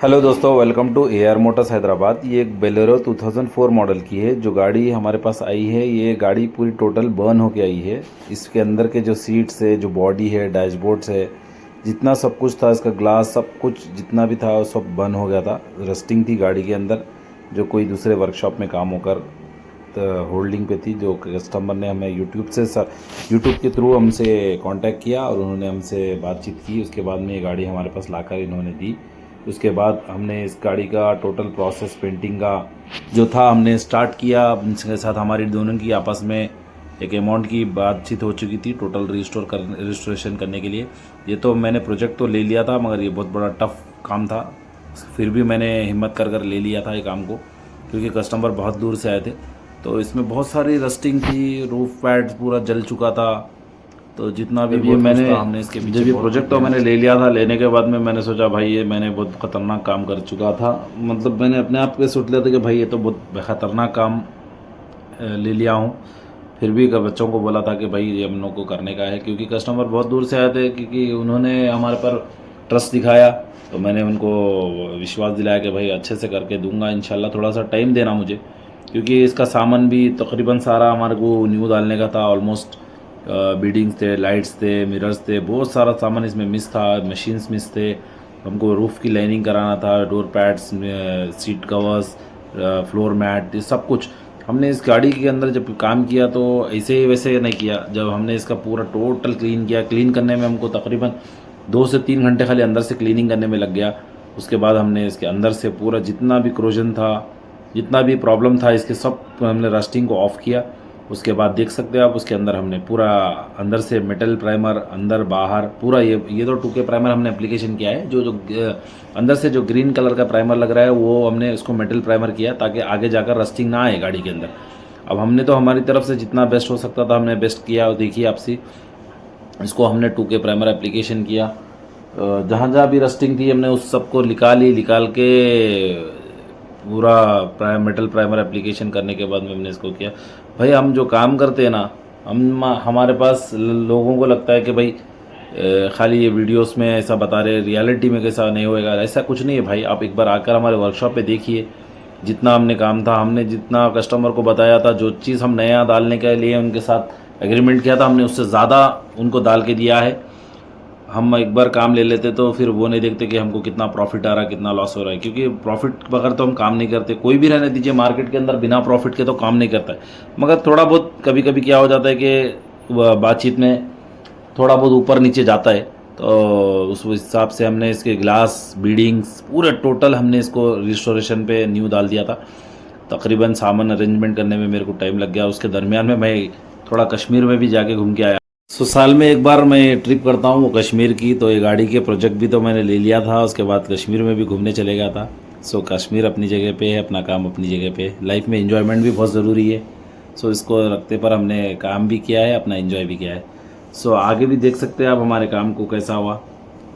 Hello दोस्तों, welcome to AR Motors Hyderabad. ये एक बेलेरो 2004 मॉडल की है। जो गाड़ी हमारे पास आई है, ये गाड़ी पूरी टोटल बर्न होके आई है। इसके अंदर के जो सीट्स है, जो बॉडी है, डैशबोर्ड्स है, जितना सब कुछ था, इसका ग्लास सब कुछ जितना भी था वो सब बर्न हो गया था। रस्टिंग थी गाड़ी के अंदर, जो कोई दूसरे वर्कशॉप में काम होकर होल्डिंग पे थी। जो कस्टमर ने हमें यूट्यूब के थ्रू हमसे कांटेक्ट किया और उन्होंने हमसे बातचीत की। उसके बाद में ये गाड़ी हमारे पास लाकर इन्होंने दी। उसके बाद हमने इस गाड़ी का टोटल प्रोसेस पेंटिंग का जो था हमने स्टार्ट किया। इनके साथ हमारी दोनों की आपस में एक अमाउंट की बातचीत हो चुकी थी टोटल रिस्टोरेशन करने के लिए। ये तो मैंने प्रोजेक्ट तो ले लिया था, मगर ये बहुत बड़ा टफ काम था। फिर भी मैंने हिम्मत कर ले लिया था ये काम को, क्योंकि कस्टमर बहुत दूर से आए थे। तो इसमें बहुत सारी रस्टिंग थी, रूफ पैड पूरा जल चुका था। तो जितना भी ये मैंने हमने इसके पीछे जब ये प्रोजेक्ट तो मैंने ले लिया था, लेने के बाद में मैंने सोचा भाई ये मैंने बहुत ख़तरनाक काम कर चुका था। मतलब मैंने अपने आप पे सोच लिया था कि भाई ये तो बहुत ख़तरनाक काम ले लिया हूँ। फिर भी बच्चों को बोला था कि भाई ये हम लोग को करने का है, क्योंकि कस्टमर बहुत दूर से आए थे। क्योंकि उन्होंने हमारे पर ट्रस्ट दिखाया, तो मैंने उनको विश्वास दिलाया कि भाई अच्छे से करके दूंगा इंशाल्लाह। थोड़ा सा टाइम देना मुझे, क्योंकि इसका सामान भी तकरीबन सारा हमारे को न्यू डालने का था। ऑलमोस्ट बीडिंग्स थे, लाइट्स थे, मिरर्स थे, बहुत सारा सामान इसमें मिस था। मशीन्स मिस थे। हमको रूफ़ की लाइनिंग कराना था, door pads, seat covers, floor mat, ये सब कुछ हमने इस गाड़ी के अंदर जब काम किया तो ऐसे ही वैसे नहीं किया। जब हमने इसका पूरा टोटल क्लीन किया, क्लीन करने में हमको तकरीबन 2 से 3 घंटे खाली अंदर से क्लीनिंग करने में लग गया। उसके बाद हमने इसके अंदर से पूरा जितना भी क्रोजन था, जितना भी प्रॉब्लम था, इसके सब हमने रस्टिंग को ऑफ़ किया। उसके बाद देख सकते हैं आप, उसके अंदर हमने पूरा अंदर से मेटल प्राइमर, अंदर बाहर पूरा ये तो 2K प्राइमर हमने एप्लीकेशन किया है। जो अंदर से जो ग्रीन कलर का प्राइमर लग रहा है वो हमने इसको मेटल प्राइमर किया, ताकि आगे जाकर रस्टिंग ना आए गाड़ी के अंदर। अब हमने तो हमारी तरफ से जितना बेस्ट हो सकता था हमने बेस्ट किया। और देखिए आपसे इसको हमने 2K प्राइमर एप्लीकेशन किया। जहाँ जहाँ भी रस्टिंग थी हमने उस सबको निकाल के पूरा मेटल प्राइमर एप्लीकेशन करने के बाद में हमने इसको किया। भाई हम जो काम करते हैं ना, हमारे पास लोगों को लगता है कि भाई खाली ये वीडियोस में ऐसा बता रहे, रियलिटी में कैसा नहीं होएगा। ऐसा कुछ नहीं है भाई। आप एक बार आकर हमारे वर्कशॉप पे देखिए, जितना हमने काम था, हमने जितना कस्टमर को बताया था, जो चीज़ हम नया डालने के लिए उनके साथ एग्रीमेंट किया था, हमने उससे ज़्यादा उनको डाल के दिया है। हम एक बार काम ले लेते तो फिर वो नहीं देखते कि हमको कितना प्रॉफिट आ रहा है, कितना लॉस हो रहा है। क्योंकि प्रॉफिट बगैर तो हम काम नहीं करते। कोई भी रहने दीजिए, मार्केट के अंदर बिना प्रॉफिट के तो काम नहीं करता है। मगर थोड़ा बहुत कभी कभी क्या हो जाता है कि बातचीत में थोड़ा बहुत ऊपर नीचे जाता है। तो उस हिसाब से हमने इसके ग्लास, बीडिंग्स पूरे टोटल हमने इसको रिस्टोरेशन पे न्यू डाल दिया था। तकरीबन सामान अरेंजमेंट करने में मेरे को टाइम लग गया। उसके दरमियान में मैं थोड़ा कश्मीर में भी जाके घूम के आया। साल में एक बार मैं ट्रिप करता हूँ वो कश्मीर की। तो ये गाड़ी के प्रोजेक्ट भी तो मैंने ले लिया था, उसके बाद कश्मीर में भी घूमने चले गया था। कश्मीर अपनी जगह पे है, अपना काम अपनी जगह पे है। लाइफ में एंजॉयमेंट भी बहुत ज़रूरी है। इसको रखते पर हमने काम भी किया है, अपना एंजॉय भी किया है। आगे भी देख सकते हैं आप हमारे काम को कैसा हुआ।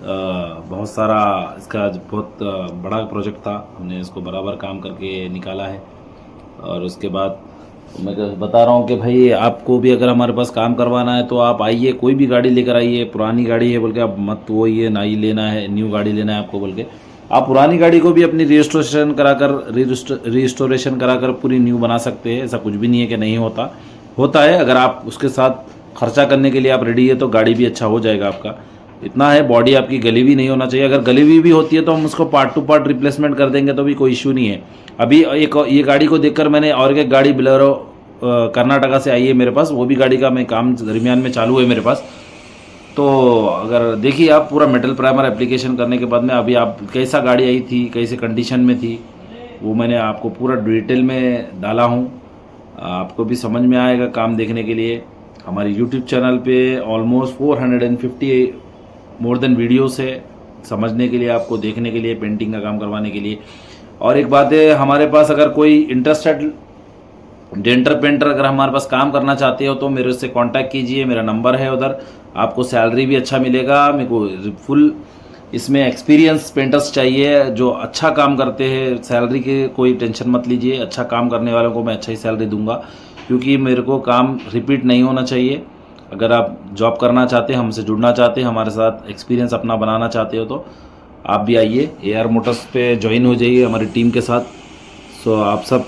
बहुत सारा इसका बहुत बड़ा प्रोजेक्ट था, हमने इसको बराबर काम करके निकाला है। और उसके बाद मैं बता रहा हूँ कि भाई आपको भी अगर हमारे पास काम करवाना है तो आप आइए, कोई भी गाड़ी लेकर आइए। पुरानी गाड़ी है बोल के आप मत वो ये ना ही लेना है, न्यू गाड़ी लेना है आपको बोल के आप पुरानी गाड़ी को भी अपनी रजिस्ट्रेशन कराकर पूरी न्यू बना सकते हैं। ऐसा कुछ भी नहीं है कि नहीं होता है। अगर आप उसके साथ खर्चा करने के लिए आप रेडी है तो गाड़ी भी अच्छा हो जाएगा आपका। इतना है, बॉडी आपकी गली हुई नहीं होना चाहिए। अगर गली हुई भी होती है तो हम उसको पार्ट टू पार्ट रिप्लेसमेंट कर देंगे, तो भी कोई इशू नहीं है। अभी ये गाड़ी को देखकर मैंने और एक गाड़ी बोलेरो कर्नाटका से आई है मेरे पास, वो भी गाड़ी का मैं काम दरमियान में चालू है मेरे पास। तो अगर देखिए आप पूरा मेटल प्राइमर एप्लीकेशन करने के बाद में अभी आप कैसा गाड़ी आई थी, कैसे कंडीशन में थी, वो मैंने आपको पूरा डिटेल में डाला हूँ। आपको भी समझ में आएगा काम देखने के लिए। हमारी यूट्यूब चैनल पे ऑलमोस्ट 450 मोर देन वीडियोस है, समझने के लिए, आपको देखने के लिए, पेंटिंग का काम करवाने के लिए। और एक बात है, हमारे पास अगर कोई इंटरेस्टेड डेंटर पेंटर अगर हमारे पास काम करना चाहते हो तो मेरे से कांटेक्ट कीजिए। मेरा नंबर है उधर। आपको सैलरी भी अच्छा मिलेगा। मेरे को फुल इसमें एक्सपीरियंस पेंटर्स चाहिए जो अच्छा काम करते हैं। सैलरी की कोई टेंशन मत लीजिए, अच्छा काम करने वालों को मैं अच्छा ही सैलरी दूंगा, क्योंकि मेरे को काम रिपीट नहीं होना चाहिए। अगर आप जॉब करना चाहते हैं, हमसे जुड़ना चाहते हैं, हमारे साथ एक्सपीरियंस अपना बनाना चाहते हो तो आप भी आइए AR मोटर्स पे ज्वाइन हो जाइए हमारी टीम के साथ। सो आप सब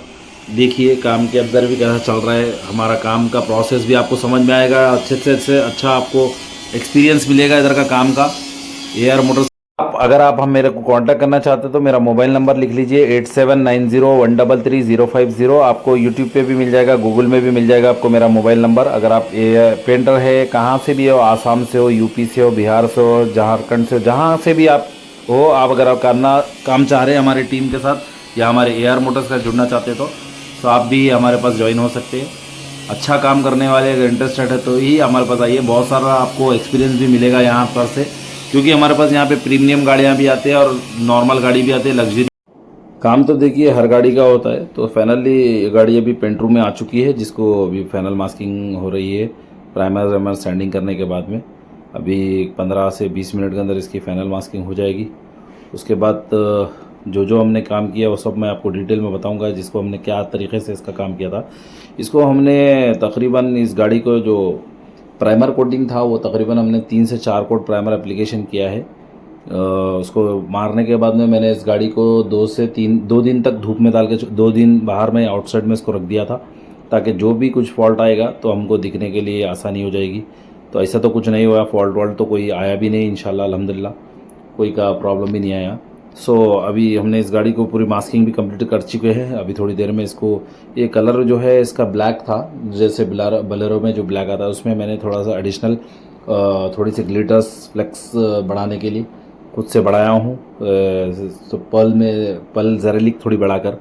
देखिए काम के अंदर भी कैसा चल रहा है, हमारा काम का प्रोसेस भी आपको समझ में आएगा, अच्छे से अच्छा आपको एक्सपीरियंस मिलेगा इधर का काम का। AR मोटर्स अगर आप हम मेरे को कांटेक्ट करना चाहते हो तो मेरा मोबाइल नंबर लिख लीजिए 8790133050। आपको यूट्यूब पे भी मिल जाएगा, गूगल में भी मिल जाएगा आपको मेरा मोबाइल नंबर। अगर आप पेंटर है, कहाँ से भी हो, आसाम से हो, यूपी से हो, बिहार से हो, झारखंड से हो, जहाँ से भी आप हो, आप अगर आप करना काम चाह रहे हैं हमारी टीम के साथ या हमारे AR मोटर्स का जुड़ना चाहते हो तो आप भी हमारे पास ज्वाइन हो सकते हैं। अच्छा काम करने वाले अगर इंटरेस्टेड है तो ही हमारे पास आइए, बहुत सारा आपको एक्सपीरियंस भी मिलेगा यहाँ पर से, क्योंकि हमारे पास यहाँ पे प्रीमियम गाड़ियाँ भी आती हैं और नॉर्मल गाड़ी भी आती है, लग्जरी काम तो देखिए हर गाड़ी का होता है। तो फाइनली गाड़ी अभी पेंट रूम में आ चुकी है, जिसको अभी फाइनल मास्किंग हो रही है प्राइमर सैंडिंग करने के बाद में। अभी 15 से 20 मिनट के अंदर इसकी फाइनल मास्किंग हो जाएगी। उसके बाद जो हमने काम किया वो सब मैं आपको डिटेल में बताऊंगा, जिसको हमने क्या तरीके से इसका काम किया था। इसको हमने तकरीबन इस गाड़ी को जो प्राइमर कोटिंग था वो तकरीबन हमने 3 से 4 कोट प्राइमर एप्लीकेशन किया है। उसको मारने के बाद में मैंने इस गाड़ी को 2 दिन तक धूप में डाल के 2 दिन बाहर में आउटसाइड में इसको रख दिया था, ताकि जो भी कुछ फॉल्ट आएगा तो हमको दिखने के लिए आसानी हो जाएगी। तो ऐसा तो कुछ नहीं हुआ, फॉल्ट वॉल्ट तो कोई आया भी नहीं, इंशाल्लाह अल्हम्दुलिल्लाह कोई का प्रॉब्लम भी नहीं आया। सो अभी हमने इस गाड़ी को पूरी मास्किंग भी कंप्लीट कर चुके हैं। अभी थोड़ी देर में इसको, ये कलर जो है इसका ब्लैक था, जैसे बलेरो में जो ब्लैक आता है उसमें मैंने थोड़ा सा एडिशनल थोड़ी सी ग्लिटर्स फ्लेक्स बढ़ाने के लिए खुद से बढ़ाया हूँ। तो पल जरेलिक थोड़ी बढ़ाकर,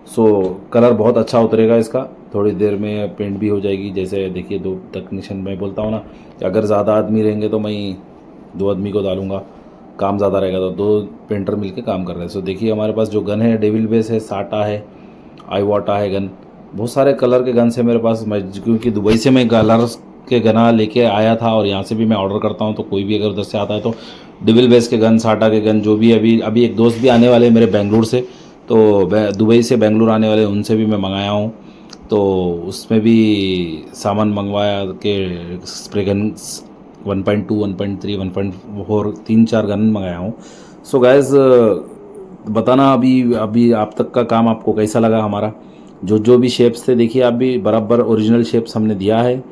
सो कलर बहुत अच्छा उतरेगा इसका। थोड़ी देर में पेंट भी हो जाएगी। जैसे देखिए 2 टेक्नीशियन मैं बोलता हूँ ना कि अगर ज़्यादा आदमी रहेंगे तो मैं 2 आदमी को डालूँगा, काम ज़्यादा रहेगा तो 2 पेंटर मिलके काम कर रहे हैं। सो देखिए हमारे पास जो गन है डेविल बेस है, साटा है, आईवाटा है गन, बहुत सारे कलर के गन्स है मेरे पास। मैं क्योंकि दुबई से मैं कलर्स के गना लेके आया था और यहाँ से भी मैं ऑर्डर करता हूँ, तो कोई भी अगर उधर से आता है तो डेविल बेस के गन, साटा के गन, जो भी अभी एक दोस्त भी आने वाले हैं मेरे बेंगलुरु से, तो दुबई से बेंगलुरु आने वाले उनसे भी मैं मंगाया हूँ। तो उसमें भी सामान मंगवाया के स्प्रे गन 1.2, 1.3, 1.4, 3-4 गन मंगाया हूँ। सो गाइस बताना अभी आप तक का काम आपको कैसा लगा हमारा। जो भी शेप्स थे देखिए, आप भी बराबर ओरिजिनल शेप्स हमने दिया है।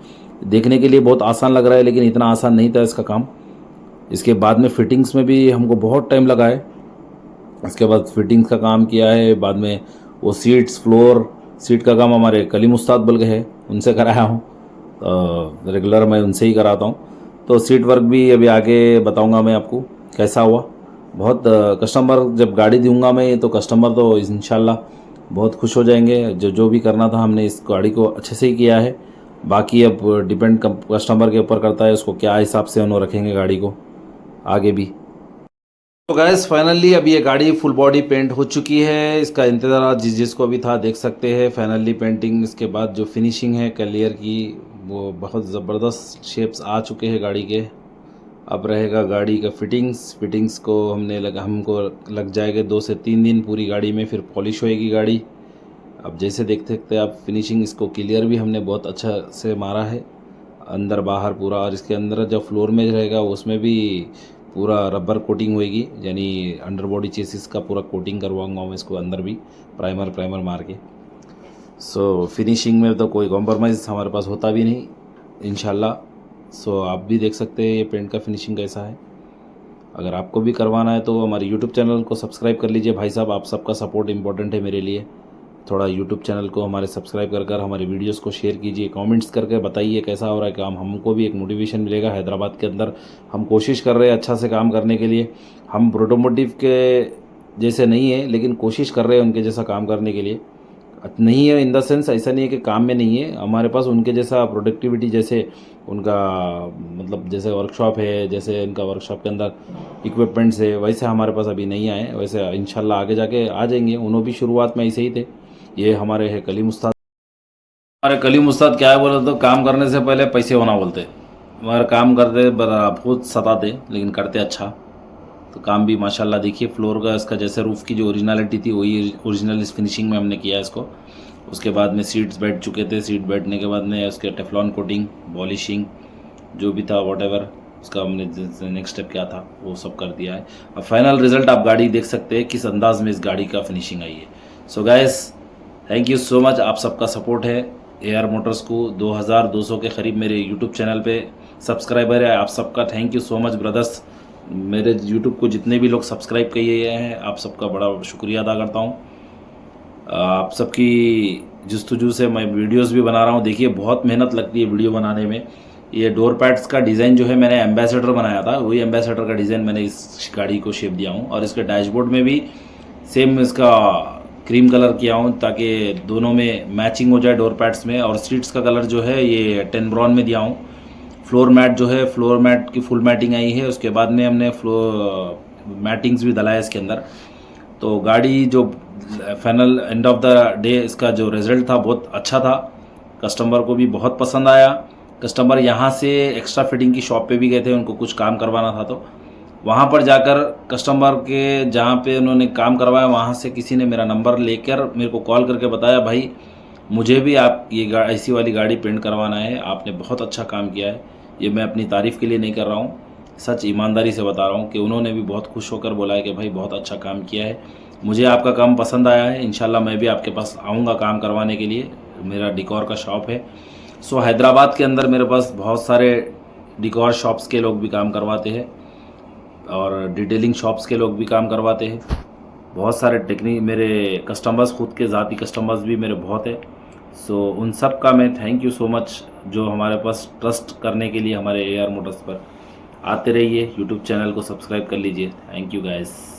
देखने के लिए बहुत आसान लग रहा है लेकिन इतना आसान नहीं था इसका काम। इसके बाद में फिटिंग्स में भी हमको बहुत टाइम लगा है। इसके बाद फिटिंग्स का काम किया है, बाद में वो सीट का काम हमारे कलीम उस्ताद बल्कि है, उनसे कराया हूँ। रेगुलर मैं उनसे ही कराता हूँ। तो सीट वर्क भी अभी आगे बताऊँगा मैं आपको कैसा हुआ। बहुत कस्टमर जब गाड़ी दूंगा मैं तो कस्टमर तो इंशाल्लाह बहुत खुश हो जाएंगे। जो भी करना था हमने इस गाड़ी को अच्छे से ही किया है। बाकी अब डिपेंड कस्टमर के ऊपर करता है उसको क्या हिसाब से उन्होंने रखेंगे गाड़ी को आगे भी। तो गैस फाइनली अभी ये गाड़ी फुल बॉडी पेंट हो चुकी है। इसका इंतज़ार जिसको भी था देख सकते हैं। फाइनली पेंटिंग इसके बाद जो फिनिशिंग है क्लियर की, वो बहुत ज़बरदस्त शेप्स आ चुके हैं गाड़ी के। अब रहेगा गाड़ी का फिटिंग्स को हमको लग जाएगा 2 से 3 दिन पूरी गाड़ी में, फिर पॉलिश होएगी गाड़ी। अब जैसे देख सकते हैं आप फिनिशिंग, इसको क्लियर भी हमने बहुत अच्छा से मारा है अंदर बाहर पूरा। और इसके अंदर जो फ्लोर में रहेगा उसमें भी पूरा रबर कोटिंग होएगी, यानी अंडर बॉडी चेसिस का पूरा कोटिंग करवाऊंगा मैं इसको अंदर भी प्राइमर मार के। सो फिनिशिंग में तो कोई कॉम्प्रोमाइज़ हमारे पास होता भी नहीं इंशाल्लाह। सो आप भी देख सकते हैं ये पेंट का फिनिशिंग कैसा है। अगर आपको भी करवाना है तो हमारे यूट्यूब चैनल को सब्सक्राइब कर लीजिए भाई साहब। आप सबका सपोर्ट इम्पोर्टेंट है मेरे लिए। थोड़ा यूट्यूब चैनल को हमारे सब्सक्राइब कर हमारे वीडियोस को शेयर कीजिए, कमेंट्स करके बताइए कैसा हो रहा है काम। हमको भी एक मोटिवेशन मिलेगा। हैदराबाद के अंदर हम कोशिश कर रहे हैं अच्छा से काम करने के लिए। हम ऑटोमोटिव के जैसे नहीं है लेकिन कोशिश कर रहे हैं उनके जैसा काम करने के लिए। नहीं है इन द सेंस, ऐसा नहीं है कि काम में नहीं है, हमारे पास उनके जैसा प्रोडक्टिविटी, जैसे उनका मतलब जैसे वर्कशॉप है, जैसे उनका वर्कशॉप के अंदर इक्विपमेंट्स है, वैसे हमारे पास अभी नहीं आए। वैसे इंशाल्लाह आगे जाके आ जाएंगे। उन्होंने भी शुरुआत में ऐसे ही थे। ये हमारे है कलीम उस्ताद। हमारे कलीम उस्ताद क्या है बोले तो काम करने से पहले पैसे होना बोलते, मगर काम करते खुद सताते लेकिन करते अच्छा। तो काम भी माशाल्लाह देखिए फ्लोर का इसका जैसे रूफ़ की जो ओरिजिनलिटी थी वही ओरिजिनल इस फिनिशिंग में हमने किया इसको। उसके बाद में सीट्स बैठ चुके थे, सीट बैठने के बाद में उसके टेफ्लॉन कोटिंग, पॉलिशिंग जो भी था वॉट एवर उसका हमने नेक्स्ट स्टेप क्या था वो सब कर दिया है। अब फाइनल रिजल्ट आप गाड़ी देख सकते हैं किस अंदाज में इस गाड़ी का फिनिशिंग आई है। So guys thank you so much, आप सबका सपोर्ट है AR मोटर्स को। 2200 के करीब मेरे यूट्यूब चैनल पे सब्सक्राइबर है, आप सबका thank you so much brothers. मेरे यूट्यूब को जितने भी लोग सब्सक्राइब किए हैं आप सबका बड़ा शुक्रिया अदा करता हूँ। आप सबकी जस्तुजू से मैं वीडियोस भी बना रहा हूँ। देखिए बहुत मेहनत लगती है वीडियो बनाने में। ये डोर पैड्स का डिज़ाइन जो है मैंने एम्बेसडर बनाया था, वही एम्बेसडर का डिज़ाइन मैंने इस गाड़ी को शेप दिया हूँ। और इसके डैशबोर्ड में भी सेम इसका क्रीम कलर किया हूँ ताकि दोनों में मैचिंग हो जाए डोर पैड्स में। और सीट्स का कलर जो है ये टेन ब्राउन में दिया हूँ। फ्लोर मैट जो है फ्लोर मैट की फुल मैटिंग आई है, उसके बाद में हमने फ्लोर मैटिंग्स भी डलाया इसके अंदर। तो गाड़ी जो final end of the day इसका जो रिज़ल्ट था बहुत अच्छा था, कस्टमर को भी बहुत पसंद आया। कस्टमर यहाँ से एक्स्ट्रा फिटिंग की शॉप पे भी गए थे, उनको कुछ काम करवाना था, तो वहाँ पर जाकर कस्टमर के जहाँ पे उन्होंने काम करवाया वहाँ से किसी ने मेरा नंबर लेकर मेरे को कॉल करके बताया भाई मुझे भी आप ये ऐसी वाली गाड़ी पेंट करवाना है, आपने बहुत अच्छा काम किया है। ये मैं अपनी तारीफ़ के लिए नहीं कर रहा हूँ, सच ईमानदारी से बता रहा हूँ कि उन्होंने भी बहुत खुश होकर बोला है कि भाई बहुत अच्छा काम किया है, मुझे आपका काम पसंद आया है, इंशाल्लाह मैं भी आपके पास आऊँगा काम करवाने के लिए। मेरा डिकॉर का शॉप है। सो हैदराबाद के अंदर मेरे पास बहुत सारे डिकॉर शॉप्स के लोग भी काम करवाते हैं और डिटेलिंग शॉप्स के लोग भी काम करवाते हैं। बहुत सारे टेक्निक मेरे कस्टमर्स, खुद के ज़ाती कस्टमर्स भी मेरे बहुत है। सो उन सब का मैं थैंक यू सो मच जो हमारे पास ट्रस्ट करने के लिए हमारे AR मोटर्स पर आते रहिए। यूट्यूब चैनल को सब्सक्राइब कर लीजिए। Thank you guys.